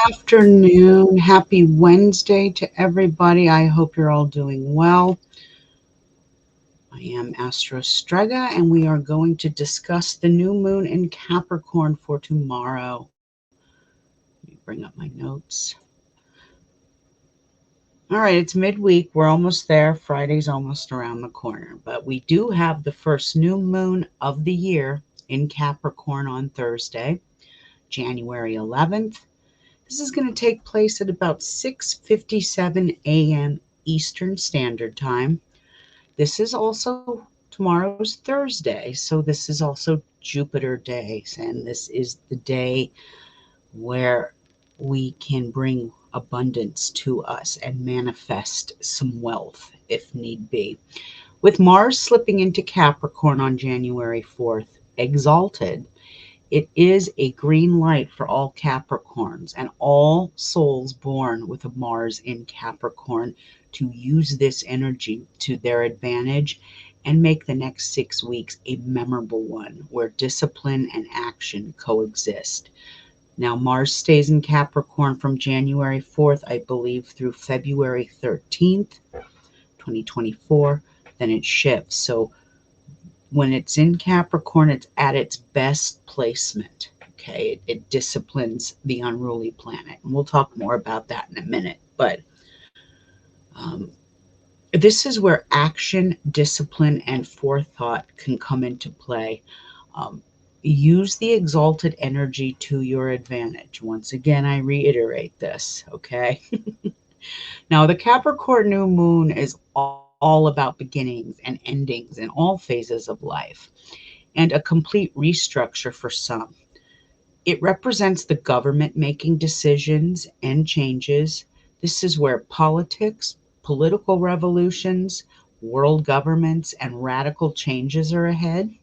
afternoon. Happy Wednesday to everybody. I hope you're all doing well. I am Astro Strega, and we are going to discuss the new moon in Capricorn for tomorrow. Let me bring up my notes. All right, it's midweek. We're almost there. Friday's almost around the corner, but we do have the first new moon of the year in Capricorn on Thursday, January 11th. This is going to take place at about 6:57 a.m. Eastern Standard Time. This is also tomorrow's Thursday, so this is also Jupiter Day, and this is the day where we can bring abundance to us and manifest some wealth if need be. With Mars slipping into Capricorn on January 4th, exalted, it is a green light for all Capricorns and all souls born with a Mars in Capricorn to use this energy to their advantage and make the next 6 weeks a memorable one where discipline and action coexist. Now, Mars stays in Capricorn from January 4th, I believe, through February 13th, 2024. Then it shifts. So when it's in Capricorn, it's at its best placement. Okay, it disciplines the unruly planet. And we'll talk more about that in a minute. But this is where action, discipline, and forethought can come into play. Use the exalted energy to your advantage. Once again, I reiterate this, okay? Now, the Capricorn new moon is all about beginnings and endings in all phases of life and a complete restructure for some. It represents the government making decisions and changes. This is where politics, political revolutions, world governments, and radical changes are ahead.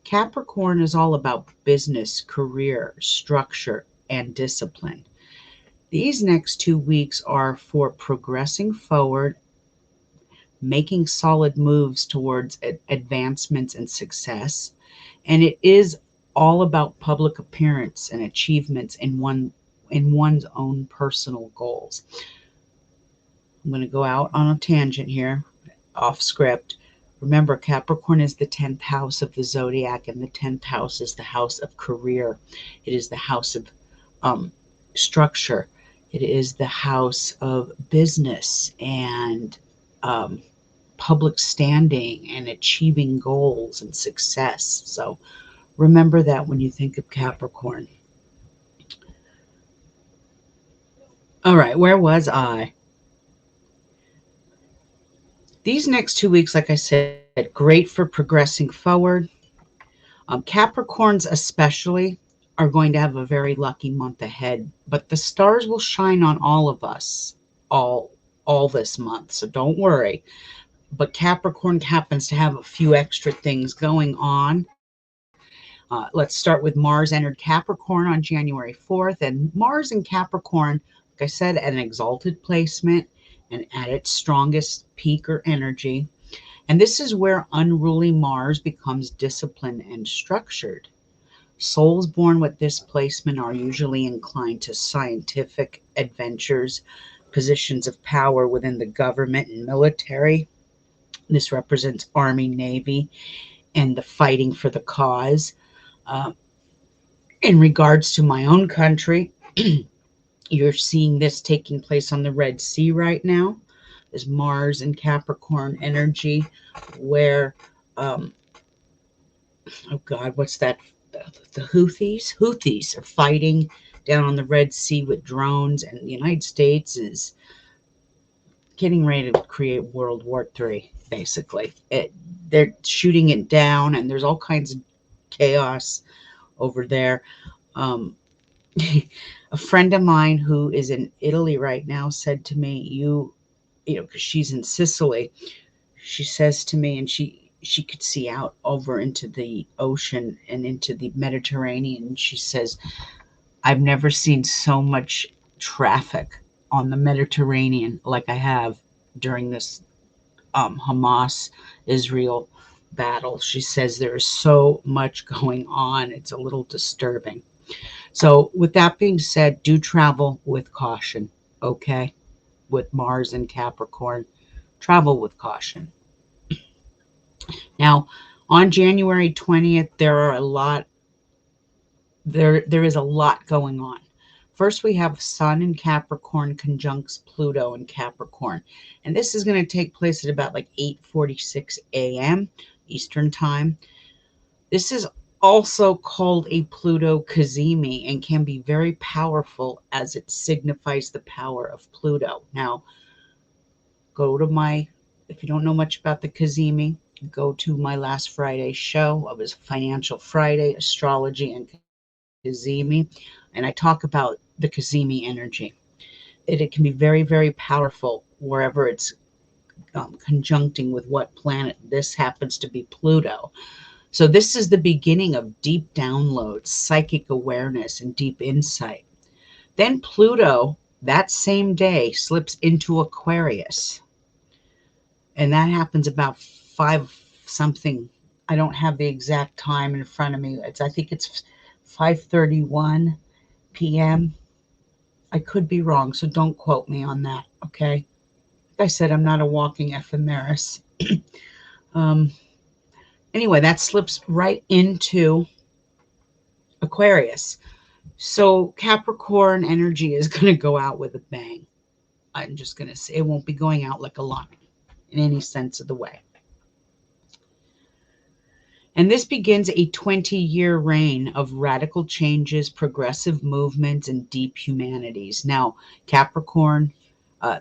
Capricorn is all about business, career, structure, and discipline. These next 2 weeks are for progressing forward, making solid moves towards advancements and success. And it is all about public appearance and achievements in one's own personal goals. I'm going to go out on a tangent here, off script. Remember, Capricorn is the 10th house of the zodiac, and the 10th house is the house of career. It is the house of structure. It is the house of business and public standing and achieving goals and success. So remember that when you think of Capricorn. All right, where was I? These next 2 weeks, like I said, great for progressing forward. Capricorns especially are going to have a very lucky month ahead, but the stars will shine on all of us all this month, so don't worry. But Capricorn happens to have a few extra things going on. Let's start with Mars entered Capricorn on January 4th, and Mars in Capricorn, like I said, at an exalted placement and at its strongest peak or energy. And this is where unruly Mars becomes disciplined and structured. Souls born with this placement are usually inclined to scientific adventures, positions of power within the government and military. This represents Army, Navy, and the fighting for the cause. Uh, in regards to my own country, you're seeing this taking place on the Red Sea right now. There's Mars and Capricorn energy where, oh God, what's that? The Houthis are fighting down on the Red Sea with drones, and the United States is getting ready to create World War III, basically. They're shooting it down, and there's all kinds of chaos over there. A friend of mine who is in Italy right now said to me, because she's in Sicily, she says to me, and she could see out over into the ocean and into the Mediterranean. She says, I've never seen so much traffic on the Mediterranean like I have during this Hamas Israel battle. She says there is so much going on. It's a little disturbing. So, with that being said, do travel with caution, okay? With Mars and Capricorn, travel with caution. Now, on January 20th, there is a lot going on. First, we have Sun in Capricorn conjuncts Pluto in Capricorn. And this is going to take place at about like 8:46 a.m. Eastern Time. This is also called a Pluto cazimi and can be very powerful as it signifies the power of Pluto. Now, if you don't know much about the cazimi, go to my last Friday show. It was Financial Friday, Astrology, and cazimi. And I talk about the cazimi energy. It can be very, very powerful wherever it's conjuncting with what planet. This happens to be Pluto. So this is the beginning of deep downloads, psychic awareness, and deep insight. Then Pluto, that same day, slips into Aquarius. And that happens about 5 something. I don't have the exact time in front of me. I think it's 5:31 p.m. I could be wrong, so don't quote me on that, okay? Like I said, I'm not a walking ephemeris. um, anyway, that slips right into Aquarius. So Capricorn energy is going to go out with a bang. I'm just going to say it won't be going out like a line in any sense of the way. And this begins a 20-year reign of radical changes, progressive movements, and deep humanities. Now, Capricorn,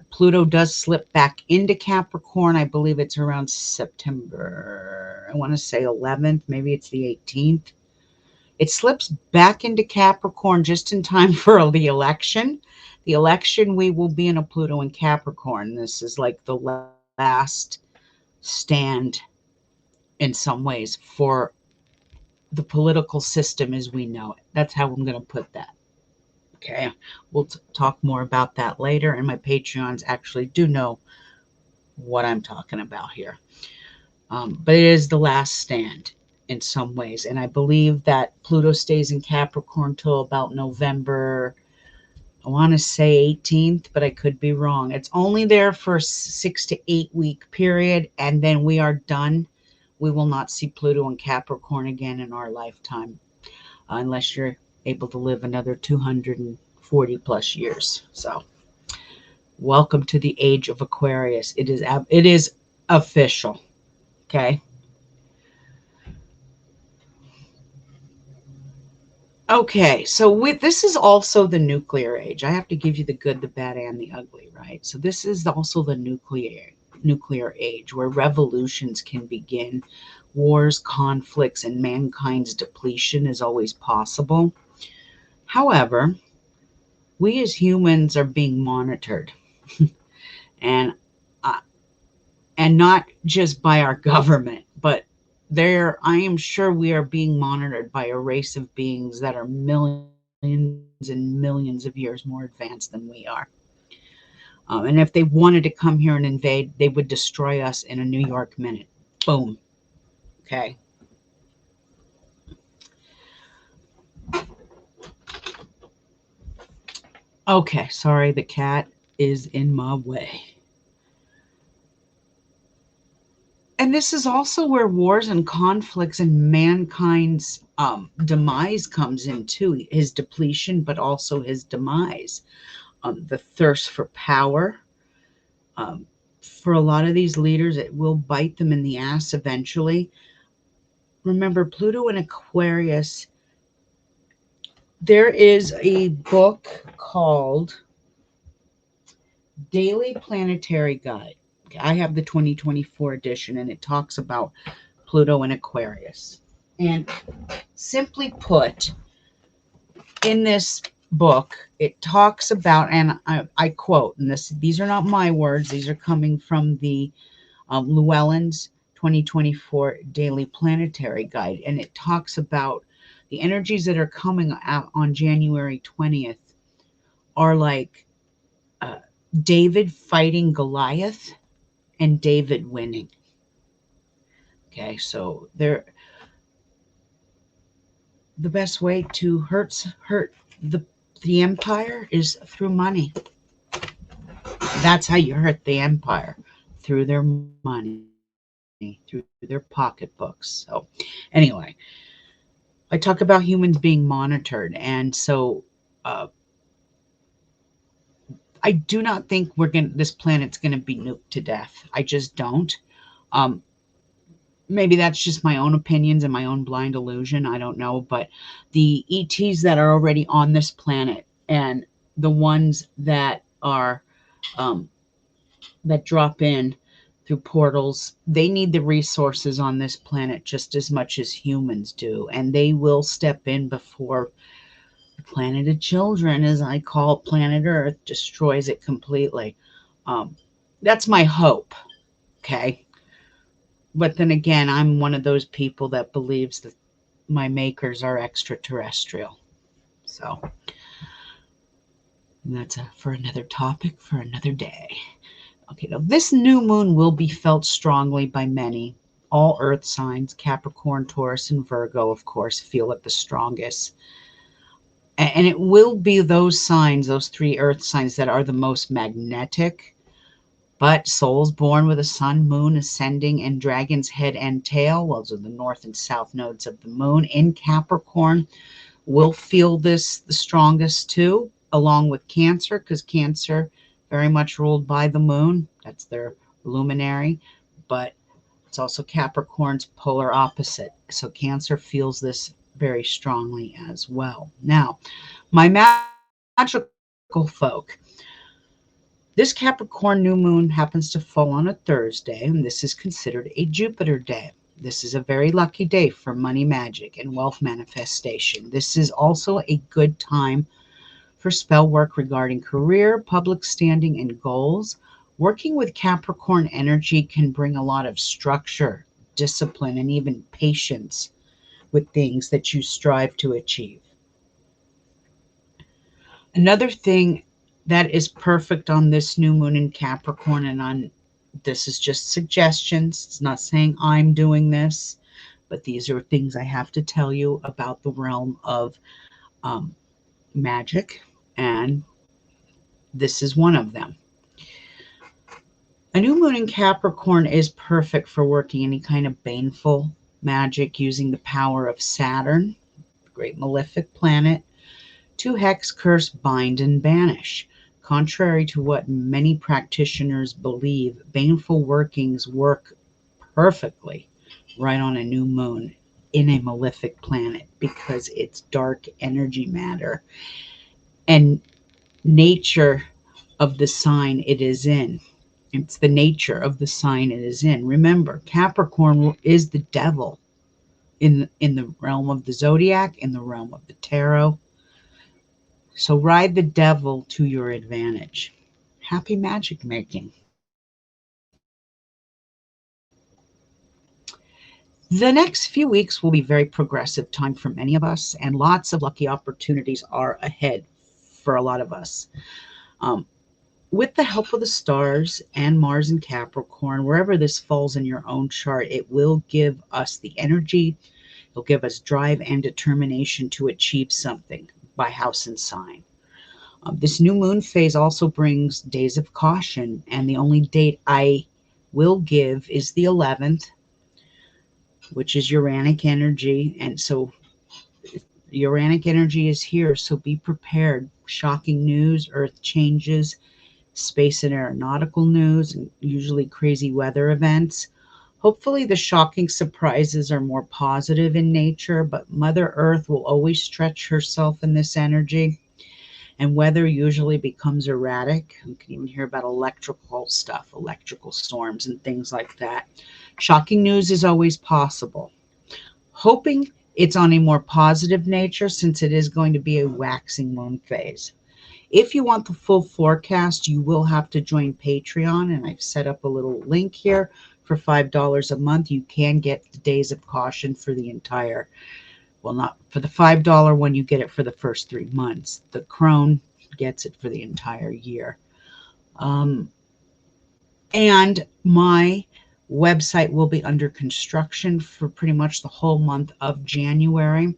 Pluto does slip back into Capricorn. I believe it's around September, I want to say 11th, maybe it's the 18th. It slips back into Capricorn just in time for the election. The election, we will be in a Pluto in Capricorn. This is like the last stand in some ways for the political system as we know it. That's how I'm going to put that. Okay. We'll talk more about that later. And my Patreons actually do know what I'm talking about here. But it is the last stand in some ways. And I believe that Pluto stays in Capricorn till about November, I want to say 18th, but I could be wrong. It's only there for a 6 to 8 week period, and then we are done. We will not see Pluto in Capricorn again in our lifetime, unless you're able to live another 240 plus years. So, welcome to the age of Aquarius. It is official. Okay. Okay, so this is also the nuclear age. I have to give you the good, the bad, and the ugly, right? So this is also the nuclear age where revolutions can begin, wars, conflicts, and mankind's depletion is always possible. However, we as humans are being monitored, and uh, and not just by our government, but I am sure we are being monitored by a race of beings that are millions and millions of years more advanced than we are. And if they wanted to come here and invade, they would destroy us in a New York minute. Boom. Okay. Okay. Sorry, the cat is in my way. And this is also where wars and conflicts and mankind's demise comes into his depletion, but also his demise. The thirst for power. Um, for a lot of these leaders, it will bite them in the ass eventually. Remember, Pluto in Aquarius, there is a book called Daily Planetary Guide. I have the 2024 edition, and it talks about Pluto in Aquarius. And simply put, in this book, it talks about, and I quote, and these are not my words, these are coming from the Llewellyn's 2024 Daily Planetary Guide, and it talks about the energies that are coming out on January 20th are like David fighting Goliath and David winning. Okay, so the best way to hurt the empire is through money. That's how you hurt the empire, through their money, through their pocketbooks. So, anyway, I talk about humans being monitored, and so uh, I do not think this planet's gonna be nuked to death. I just don't. Um, Maybe that's just my own opinions and my own blind illusion. I don't know, but the ETs that are already on this planet and the ones that are um, that drop in through portals, they need the resources on this planet just as much as humans do, and they will step in before the planet of children, as I call it, planet Earth, destroys it completely. Um, that's my hope. Okay. But then again, I'm one of those people that believes that my makers are extraterrestrial. So that's for another topic for another day. Okay, now this new moon will be felt strongly by many. All earth signs, Capricorn, Taurus, and Virgo, of course, feel it the strongest. And it will be those signs, those three earth signs, that are the most magnetic. But souls born with a sun, moon, ascending, and dragon's head and tail, well, those are the north and south nodes of the moon in Capricorn, will feel this the strongest too, along with Cancer, because Cancer very much ruled by the moon. That's their luminary, but it's also Capricorn's polar opposite. So Cancer feels this very strongly as well. Now, my magical folk, this Capricorn new moon happens to fall on a Thursday, and this is considered a Jupiter day. This is a very lucky day for money magic and wealth manifestation. This is also a good time for spell work regarding career, public standing, and goals. Working with Capricorn energy can bring a lot of structure, discipline, and even patience with things that you strive to achieve. Another thing that is perfect on this new moon in Capricorn, and on this is just suggestions, it's not saying I'm doing this, but these are things I have to tell you about the realm of um, magic, and this is one of them. A new moon in Capricorn is perfect for working any kind of baneful magic using the power of Saturn, the great malefic planet, to hex, curse, bind, and banish. Contrary to what many practitioners believe, baneful workings work perfectly right on a new moon in a malefic planet because it's dark energy matter and nature of the sign it is in. It's the nature of the sign it is in. Remember, Capricorn is the devil in the realm of the zodiac, in the realm of the tarot. So ride the devil to your advantage. Happy magic making. The next few weeks will be very progressive time for many of us, and lots of lucky opportunities are ahead for a lot of us. Um, with the help of the stars and Mars and Capricorn, wherever this falls in your own chart, it will give us the energy, it'll give us drive and determination to achieve something by house and sign. This new moon phase also brings days of caution, and the only date I will give is the 11th, which is Uranic energy. And so Uranic energy is here, so be prepared. Shocking news, earth changes, space and aeronautical news, and usually crazy weather events. Hopefully, the shocking surprises are more positive in nature, but Mother Earth will always stretch herself in this energy, and weather usually becomes erratic. You can even hear about electrical stuff, electrical storms, and things like that. Shocking news is always possible. Hoping it's on a more positive nature since it is going to be a waxing moon phase. If you want the full forecast, you will have to join Patreon, and I've set up a little link here. For $5 a month, you can get the days of caution for the entire, well, not for the $5 one, you get it for the first 3 months. The crone gets it for the entire year. And my website will be under construction for pretty much the whole month of January.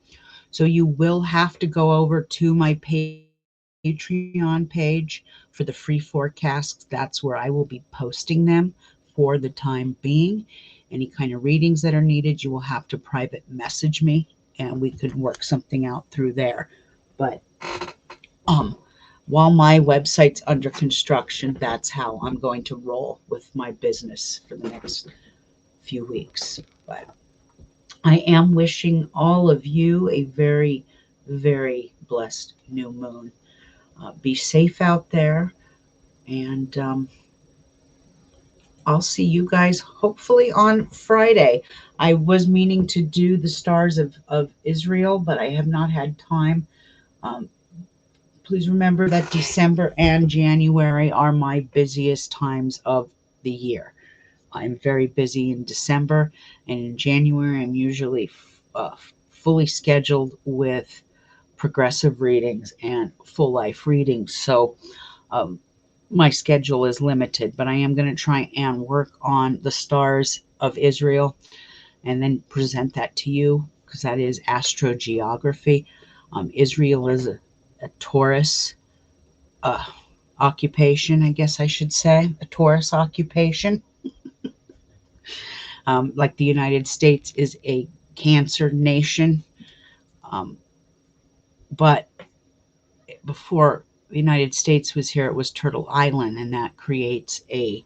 So you will have to go over to my Patreon page for the free forecasts. That's where I will be posting them for the time being. Any kind of readings that are needed, you will have to private message me and we could work something out through there. But um, while my website's under construction, that's how I'm going to roll with my business for the next few weeks. But I am wishing all of you a very, very blessed new moon. Be safe out there, and I'll see you guys hopefully on Friday. I was meaning to do the stars of Israel, but I have not had time. Um, Please remember that December and January are my busiest times of the year. I'm very busy in December, and in January, I'm usually fully scheduled with progressive readings and full life readings. So, um, my schedule is limited, but I am going to try and work on the stars of Israel and then present that to you because that is astrogeography. Israel is a Taurus uh, occupation, I guess I should say, a Taurus occupation. Like the United States is a Cancer nation, um, but before the United States was here, it was Turtle Island, and that creates a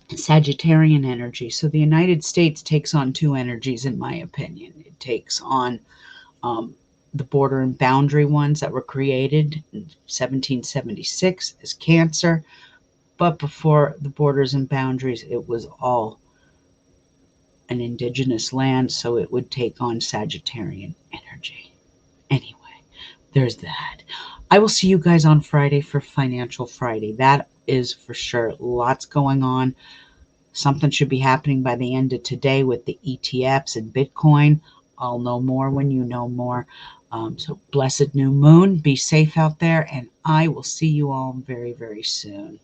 Sagittarian energy. So the United States takes on two energies, in my opinion. It takes on um, the border and boundary ones that were created in 1776 as Cancer, but before the borders and boundaries, it was all an indigenous land, so it would take on Sagittarian energy. Anyway, there's that. I will see you guys on Friday for Financial Friday. That is for sure. Lots going on. Something should be happening by the end of today with the ETFs and Bitcoin. I'll know more when you know more. So, blessed new moon. Be safe out there, and I will see you all very, very soon.